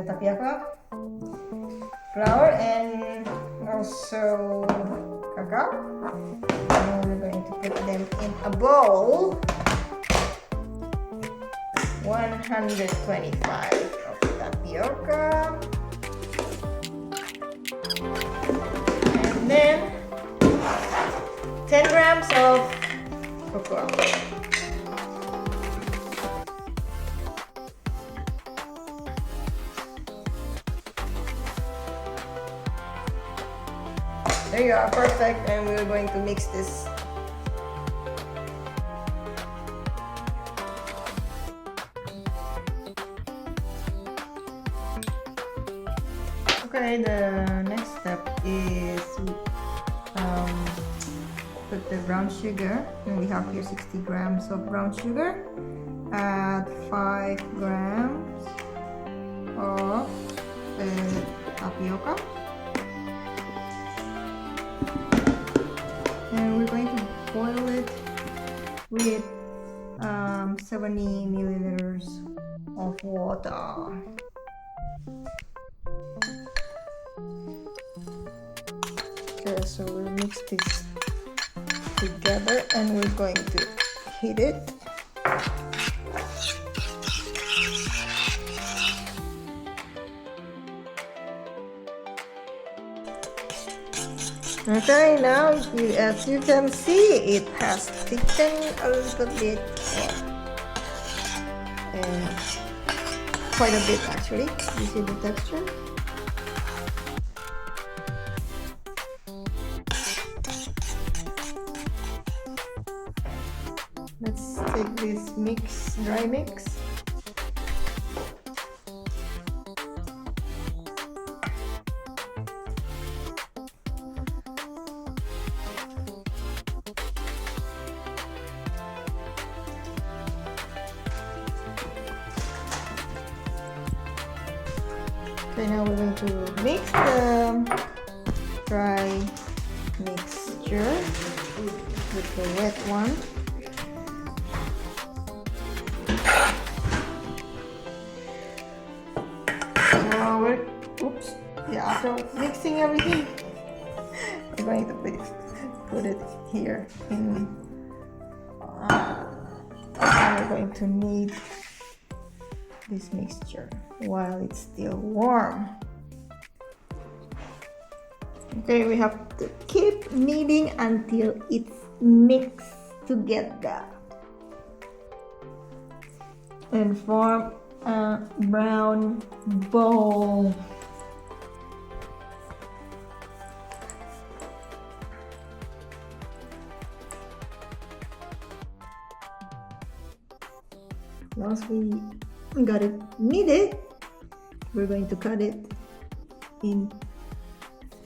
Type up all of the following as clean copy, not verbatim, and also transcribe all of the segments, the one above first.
tapioca flour and also cacao. And we're going to put them in a bowl. 125 of tapioca. And then 10 grams of cocoa. There you are, perfect. And we're going to mix this. Okay, the next step is put the brown sugar, and we have here 60 grams of brown sugar. Add 5 grams of tapioca, and we're going to boil it with 70 milliliters of water. Okay, so we'll mix this together and we're going to heat it. Okay, now as you can see, it has thickened a little bit, and quite a bit actually. You see the texture? Let's take this mix, dry mix. Okay, now we're going to mix the dry mixture with the wet one. After mixing everything, we're going to put it here in. We're going to knead this mixture while it's still warm. Okay, we have to keep kneading until it's mixed together and form a brown ball. Once we got it kneaded, we're going to cut it in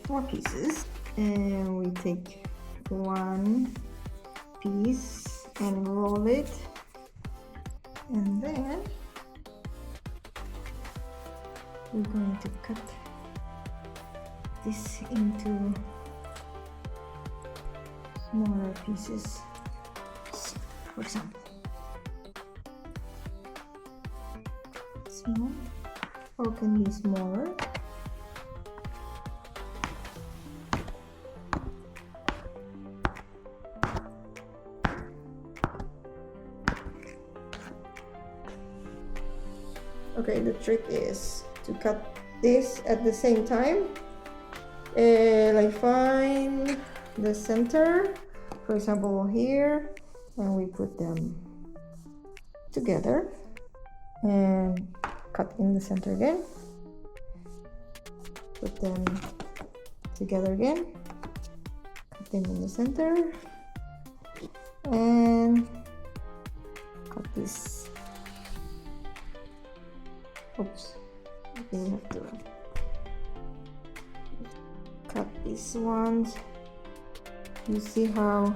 4 pieces, and we take one piece and roll it, and then we're going to cut this into smaller pieces, for example. Small, or can be smaller. Okay, the trick is to cut this at the same time. Like find the center, for example here, and we put them together and cut in the center again, put them together again, cut them in the center, and cut this. Oops, okay, we have to cut these ones. You see how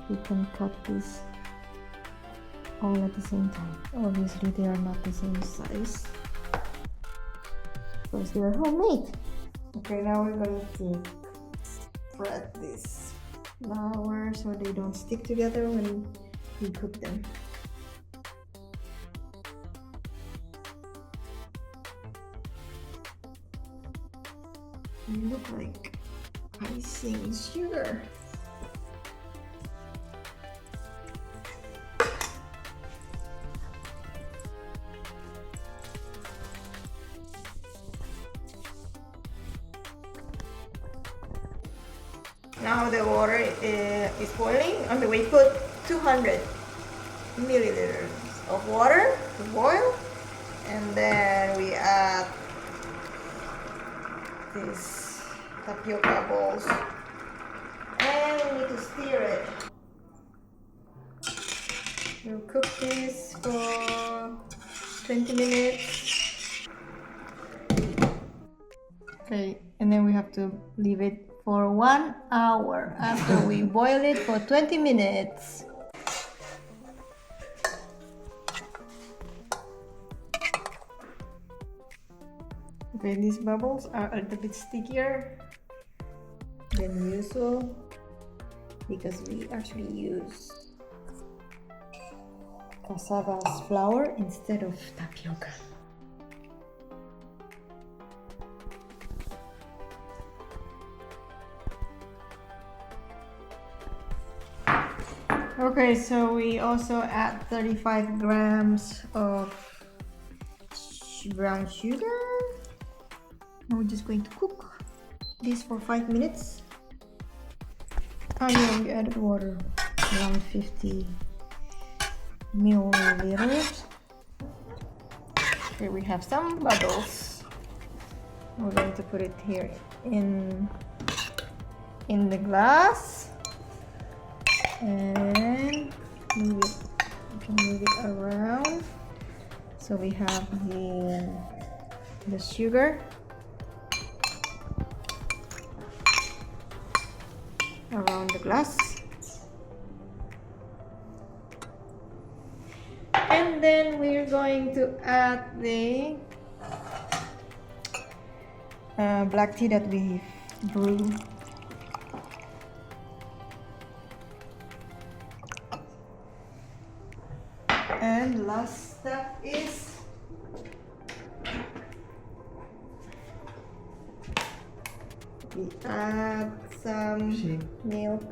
you can cut this all at the same time. Obviously they are not the same size because they are homemade. Okay, now we're going to spread this flour so they don't stick together when we cook them. look like icing sugar. Now the water is boiling, and we put 200 milliliters of water to boil, and then we add these tapioca balls, and we need to stir it. We'll cook this for 20 minutes. Okay, and then we have to leave it for 1 hour after we boil it for 20 minutes. Okay, these bubbles are a little bit stickier than usual because we actually use cassava's flour instead of tapioca. Okay, so we also add 35 grams of brown sugar. And we're just going to cook this for 5 minutes. And then we added water, around 50 milliliters. Okay, we have some bubbles. We're going to put it here in the glass and move it. You can move it around. So we have the sugar around the glass, and then we're going to add the black tea that we brewed. And the last step is we add some milk.